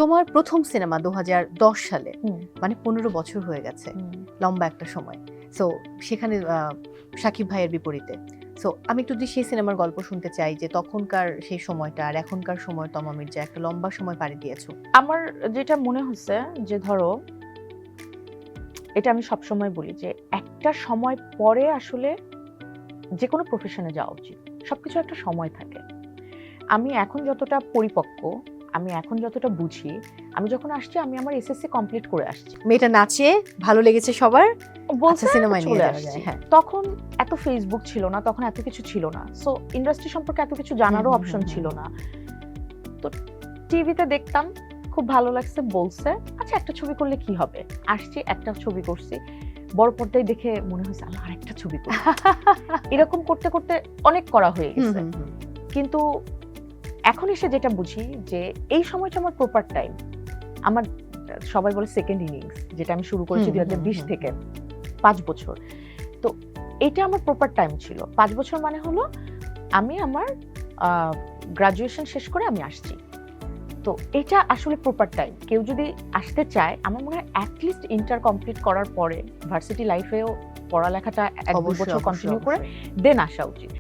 তোমার প্রথম সিনেমা 2010 সালে, মানে 15 বছর হয়ে গেছে, লম্বা একটা সময়। সো সেখানে শাকিব ভাইয়ের বিপরীতে। সো আমি একটু যদি সেই সিনেমার গল্প শুনতে চাই, যে তখনকার সেই সময়টা আর এখনকার সময় তমা মির্জা একটা লম্বা সময় পাড়ি দিয়েছো। আমার যেটা মনে হচ্ছে যে ধরো, এটা আমি সবসময় বলি যে একটা সময় পরে আসলে যে কোনো প্রফেশনে যাওয়া উচিত। সবকিছু একটা সময় থাকে। আমি এখন যতটা পরিপক্ক, আমি এখন যতটা বুঝি, আমি যখন আসছি আমি আমার এসএসসি কমপ্লিট করে আসছি। মেয়েটা নাচে ভালো লেগেছে সবার, বলছে সিনেমায় নিয়ে চলে যাওয়া আসছি। যায়। হ্যাঁ, তখন এত ফেসবুক ছিল না, তখন এত কিছু ছিল না, সো ইন্ডাস্ট্রি সম্পর্কে এত কিছু জানারও অপশন ছিল না। তো টিভিতে দেখতাম, খুব ভালো লাগছে, বলছে আচ্ছা একটা ছবি করলে কি হবে। আসছি, একটা ছবি করছি, বড় পর্দায় দেখে মনে হয়েছে আমার আরেকটা ছবি করি। এরকম করতে করতে অনেক করা হয়ে গেছে। কিন্তু এখন এসে যেটা বুঝি যে এই সময়টা আমার প্রপার টাইম। আমার সবাই বলে সেকেন্ড ইনিংস, যেটা আমি শুরু করেছি 2020 থেকে 5 বছর। তো এটা আমার প্রপার টাইম ছিল। 5 বছর মানে হলো আমি আমার গ্রাজুয়েশন শেষ করে আমি আসছি। তো এটা আসলে প্রপার টাইম। কেউ যদি আসতে চায়, আমার মনে হয় অ্যাটলিস্ট ইন্টার কমপ্লিট করার পরে ভার্সিটি লাইফেও পড়ালেখাটা 1-2 বছর কন্টিনিউ করে দেন আসা উচিত।